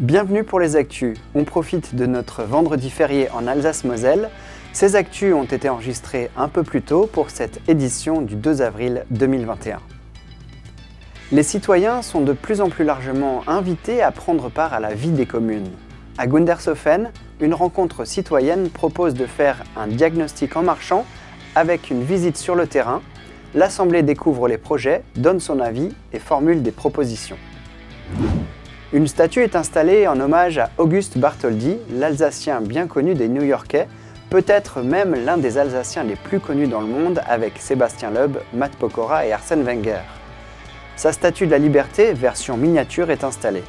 Bienvenue pour les actus. On profite de notre vendredi férié en Alsace-Moselle. Ces actus ont été enregistrés un peu plus tôt pour cette édition du 2 avril 2021. Les citoyens sont de plus en plus largement invités à prendre part à la vie des communes. À Gundershofen, une rencontre citoyenne propose de faire un diagnostic en marchant avec une visite sur le terrain. L'Assemblée découvre les projets, donne son avis et formule des propositions. Une statue est installée en hommage à Auguste Bartholdi, l'Alsacien bien connu des New-Yorkais, peut-être même l'un des Alsaciens les plus connus dans le monde avec Sébastien Loeb, Matt Pokora et Arsène Wenger. Sa statue de la Liberté, version miniature, est installée.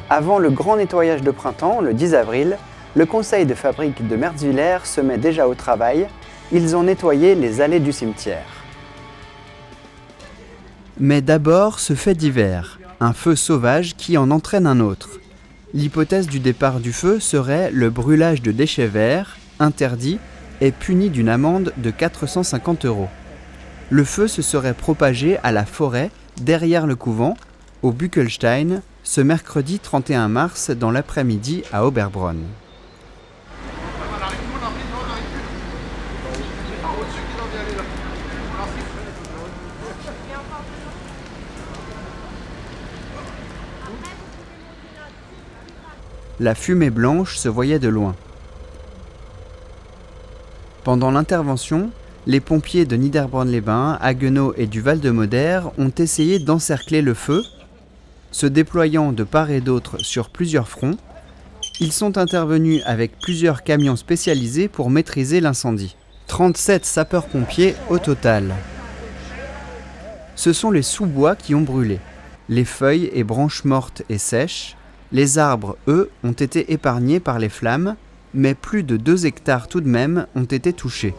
Avant le grand nettoyage de printemps, le 10 avril, le conseil de fabrique de Merzwiller se met déjà au travail. Ils ont nettoyé les allées du cimetière. Mais d'abord, ce fait divers. Un feu sauvage qui en entraîne un autre. L'hypothèse du départ du feu serait le brûlage de déchets verts, interdit et puni d'une amende de 450 €. Le feu se serait propagé à la forêt, derrière le couvent, au Buckelstein, ce mercredi 31 mars dans l'après-midi à Oberbronn. La fumée blanche se voyait de loin. Pendant l'intervention, les pompiers de Niederbronn-les-Bains, Haguenau et du Val-de-Moder ont essayé d'encercler le feu. Se déployant de part et d'autre sur plusieurs fronts, ils sont intervenus avec plusieurs camions spécialisés pour maîtriser l'incendie. 37 sapeurs-pompiers au total. Ce sont les sous-bois qui ont brûlé. Les feuilles et branches mortes et sèches. Les arbres, eux, ont été épargnés par les flammes, mais plus de 2 hectares tout de même ont été touchés.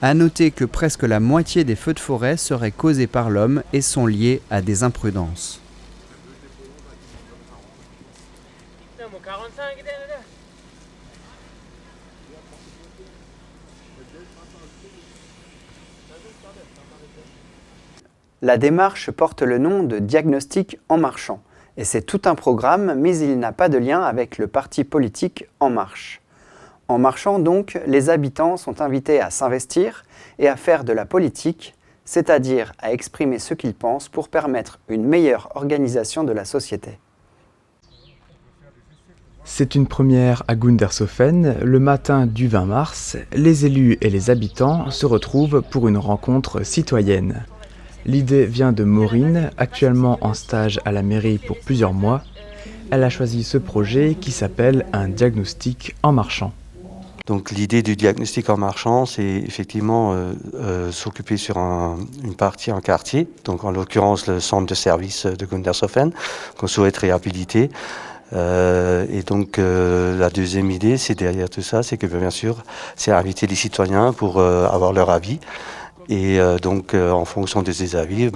À noter que presque la moitié des feux de forêt seraient causés par l'homme et sont liés à des imprudences. La démarche porte le nom de Diagnostic en marchant, et c'est tout un programme, mais il n'a pas de lien avec le parti politique En Marche. En marchant donc, les habitants sont invités à s'investir et à faire de la politique, c'est-à-dire à exprimer ce qu'ils pensent pour permettre une meilleure organisation de la société. C'est une première à Gundershofen. Le matin du 20 mars, les élus et les habitants se retrouvent pour une rencontre citoyenne. L'idée vient de Maureen, actuellement en stage à la mairie pour plusieurs mois. Elle a choisi ce projet qui s'appelle un diagnostic en marchant. Donc l'idée du diagnostic en marchant, c'est effectivement s'occuper sur une partie, un quartier, donc en l'occurrence le centre de service de Gundershofen, qu'on souhaite réhabiliter. Et donc la deuxième idée, c'est derrière tout ça, c'est que bien sûr, c'est inviter les citoyens pour avoir leur avis. Et donc, en fonction de ces avis,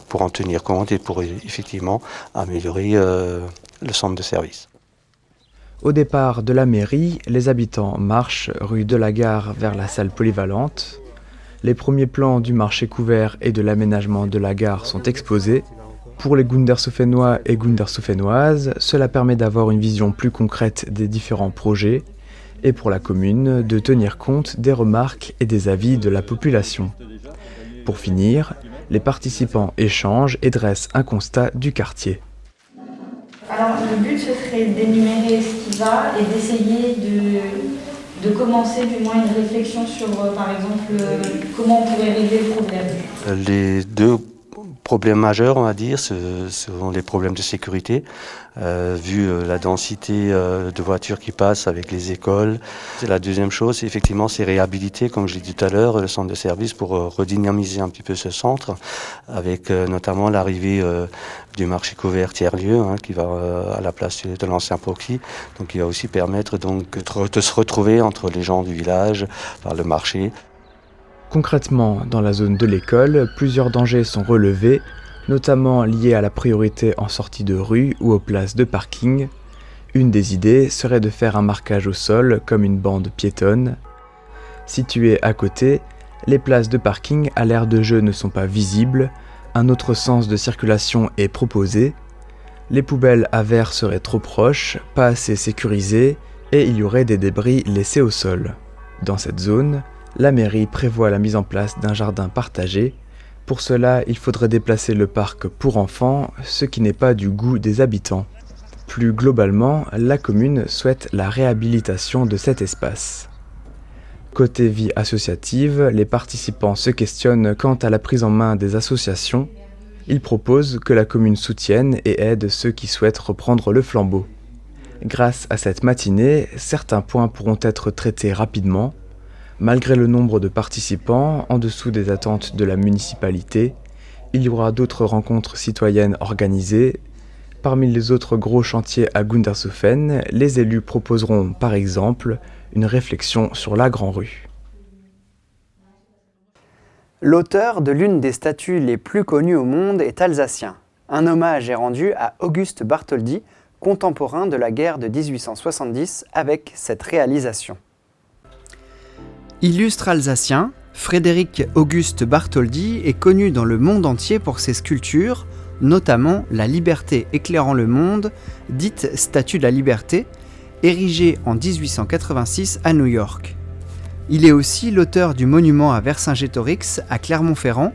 pour en tenir compte et pour effectivement améliorer le centre de service. Au départ de la mairie, les habitants marchent rue de la Gare vers la salle polyvalente. Les premiers plans du marché couvert et de l'aménagement de la gare sont exposés. Pour les Gundershofenois et Gundershofenoises, cela permet d'avoir une vision plus concrète des différents projets. Et pour la commune, de tenir compte des remarques et des avis de la population. Pour finir, les participants échangent et dressent un constat du quartier. Alors le but ce serait d'énumérer ce qui va et d'essayer de commencer du moins une réflexion sur par exemple comment on pourrait régler le problème. Les deux problèmes majeurs, on va dire, ce sont les problèmes de sécurité, vu la densité de voitures qui passent avec les écoles. La deuxième chose, effectivement, c'est réhabiliter, comme je l'ai dit tout à l'heure, le centre de service pour redynamiser un petit peu ce centre, avec notamment l'arrivée du marché couvert tiers-lieu, qui va à la place de l'ancien Proxy, donc qui va aussi permettre donc de se retrouver entre les gens du village par le marché. Concrètement, dans la zone de l'école, plusieurs dangers sont relevés, notamment liés à la priorité en sortie de rue ou aux places de parking. Une des idées serait de faire un marquage au sol comme une bande piétonne. Située à côté, Les places de parking à l'aire de jeu ne sont pas visibles, un autre sens de circulation est proposé, les poubelles à verre seraient trop proches, pas assez sécurisées, et il y aurait des débris laissés au sol. Dans cette zone, la mairie prévoit la mise en place d'un jardin partagé. Pour cela, il faudrait déplacer le parc pour enfants, ce qui n'est pas du goût des habitants. Plus globalement, la commune souhaite la réhabilitation de cet espace. Côté vie associative, les participants se questionnent quant à la prise en main des associations. Ils proposent que la commune soutienne et aide ceux qui souhaitent reprendre le flambeau. Grâce à cette matinée, certains points pourront être traités rapidement. Malgré le nombre de participants, en dessous des attentes de la municipalité, il y aura d'autres rencontres citoyennes organisées. Parmi les autres gros chantiers à Gundershofen, les élus proposeront par exemple une réflexion sur la Grand-Rue. L'auteur de l'une des statues les plus connues au monde est alsacien. Un hommage est rendu à Auguste Bartholdi, contemporain de la guerre de 1870, avec cette réalisation. Illustre alsacien, Frédéric Auguste Bartholdi est connu dans le monde entier pour ses sculptures, notamment La Liberté éclairant le monde, dite Statue de la Liberté, érigée en 1886 à New York. Il est aussi l'auteur du monument à Vercingétorix à Clermont-Ferrand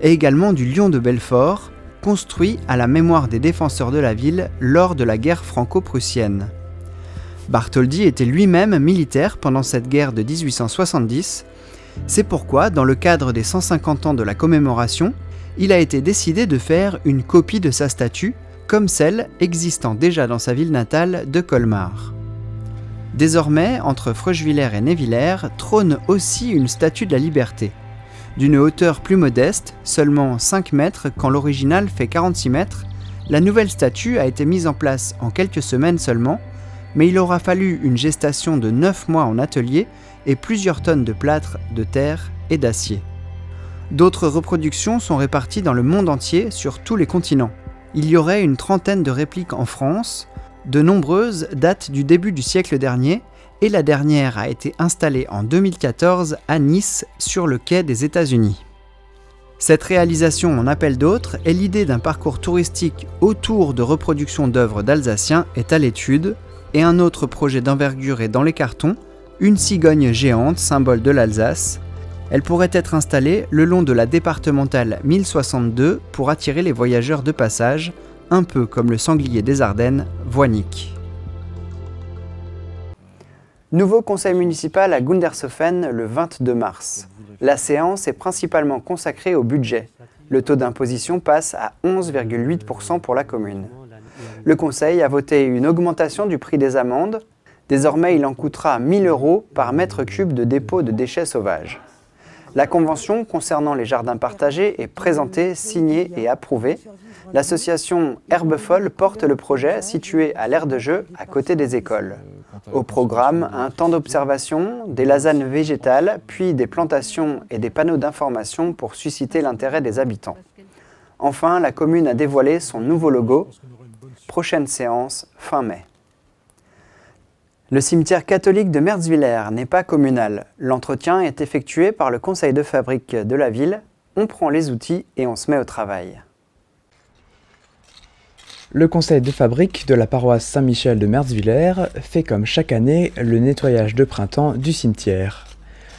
et également du Lion de Belfort, construit à la mémoire des défenseurs de la ville lors de la guerre franco-prussienne. Bartholdi était lui-même militaire pendant cette guerre de 1870. C'est pourquoi, dans le cadre des 150 ans de la commémoration, il a été décidé de faire une copie de sa statue, comme celle existant déjà dans sa ville natale de Colmar. Désormais, entre Freuchwiller et Névillers, trône aussi une statue de la Liberté. D'une hauteur plus modeste, seulement 5 mètres quand l'original fait 46 mètres, la nouvelle statue a été mise en place en quelques semaines seulement, mais il aura fallu une gestation de 9 mois en atelier et plusieurs tonnes de plâtre, de terre et d'acier. D'autres reproductions sont réparties dans le monde entier sur tous les continents. Il y aurait une trentaine de répliques en France, de nombreuses datent du début du siècle dernier, et la dernière a été installée en 2014 à Nice, sur le quai des États-Unis. Cette réalisation en appelle d'autres et l'idée d'un parcours touristique autour de reproductions d'œuvres d'Alsaciens est à l'étude, et un autre projet d'envergure est dans les cartons, une cigogne géante, symbole de l'Alsace. Elle pourrait être installée le long de la départementale 1062 pour attirer les voyageurs de passage, un peu comme le sanglier des Ardennes, Voynich. Nouveau conseil municipal à Gundershofen le 22 mars. La séance est principalement consacrée au budget. Le taux d'imposition passe à 11,8% pour la commune. Le conseil a voté une augmentation du prix des amendes. Désormais, il en coûtera 1 000 € par mètre cube de dépôt de déchets sauvages. La convention concernant les jardins partagés est présentée, signée et approuvée. L'association Herbe Folle porte le projet situé à l'aire de jeu à côté des écoles. Au programme, un temps d'observation, des lasanes végétales, puis des plantations et des panneaux d'information pour susciter l'intérêt des habitants. Enfin, la commune a dévoilé son nouveau logo. Prochaine séance, fin mai. Le cimetière catholique de Merzwiller n'est pas communal. L'entretien est effectué par le conseil de fabrique de la ville. On prend les outils et on se met au travail. Le conseil de fabrique de la paroisse Saint-Michel de Merzwiller fait comme chaque année le nettoyage de printemps du cimetière.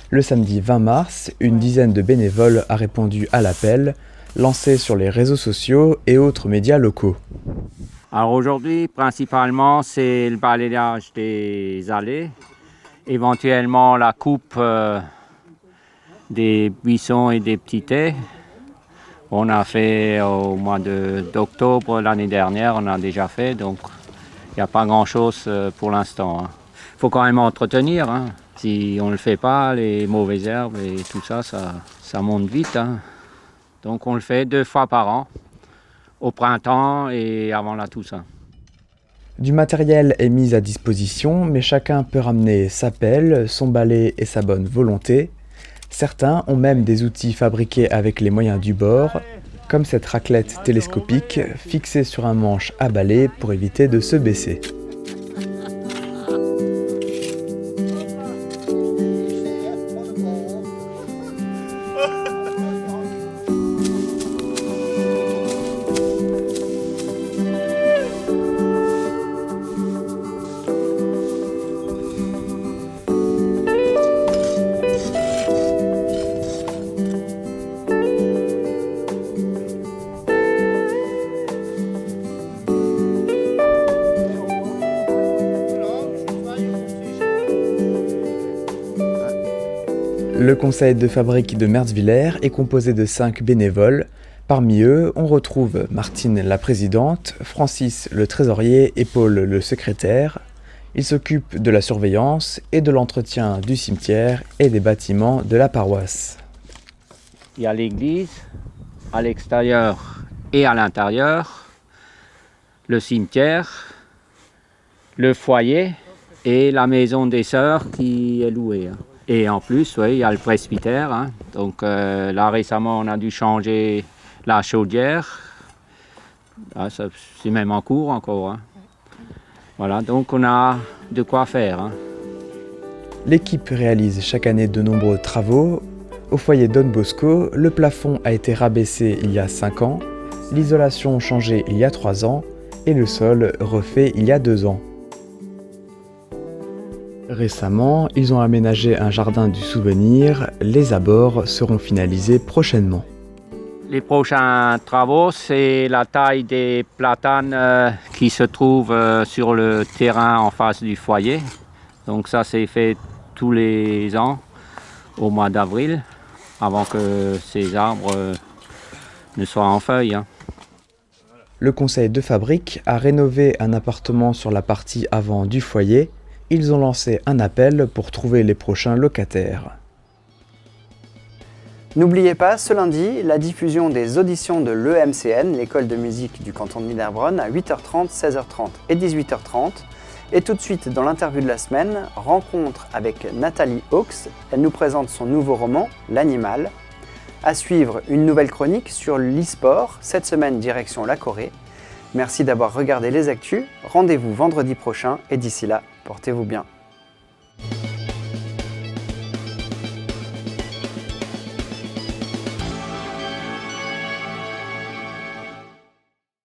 Le samedi 20 mars, une dizaine de bénévoles a répondu à l'appel, lancé sur les réseaux sociaux et autres médias locaux. Alors aujourd'hui, principalement, c'est le balayage des allées, éventuellement la coupe des buissons et des petits haies. On a fait au mois d'octobre l'année dernière, on a déjà fait, donc il n'y a pas grand-chose pour l'instant. Il faut quand même entretenir. Si on ne le fait pas, les mauvaises herbes et tout ça, ça monte vite. Donc on le fait 2 fois par an. Au printemps et avant la Toussaint. Du matériel est mis à disposition, mais chacun peut ramener sa pelle, son balai et sa bonne volonté. Certains ont même des outils fabriqués avec les moyens du bord, comme cette raclette télescopique fixée sur un manche à balai pour éviter de se baisser. Le conseil de fabrique de Merzwiller est composé de 5 bénévoles. Parmi eux, on retrouve Martine la présidente, Francis le trésorier et Paul le secrétaire. Ils s'occupent de la surveillance et de l'entretien du cimetière et des bâtiments de la paroisse. Il y a l'église à l'extérieur et à l'intérieur, le cimetière, le foyer et la maison des sœurs qui est louée. Et en plus, oui, il y a le presbytère. Donc là, récemment, on a dû changer la chaudière. Ah, c'est même en cours encore. Voilà, donc on a de quoi faire. L'équipe réalise chaque année de nombreux travaux. Au foyer Don Bosco, le plafond a été rabaissé il y a 5 ans, l'isolation changée il y a 3 ans et le sol refait il y a 2 ans. Récemment, ils ont aménagé un jardin du souvenir. Les abords seront finalisés prochainement. Les prochains travaux, c'est la taille des platanes qui se trouvent sur le terrain en face du foyer. Donc ça, c'est fait tous les ans au mois d'avril, avant que ces arbres ne soient en feuilles. Le conseil de fabrique a rénové un appartement sur la partie avant du foyer. Ils ont lancé un appel pour trouver les prochains locataires. N'oubliez pas, ce lundi, la diffusion des auditions de l'EMCN, l'école de musique du canton de Niederbronn, à 8h30, 16h30 et 18h30. Et tout de suite, dans l'interview de la semaine, rencontre avec Nathalie Hawks. Elle nous présente son nouveau roman, L'Animal. À suivre, une nouvelle chronique sur l'e-sport, cette semaine direction la Corée. Merci d'avoir regardé les actus. Rendez-vous vendredi prochain et d'ici là, portez-vous bien.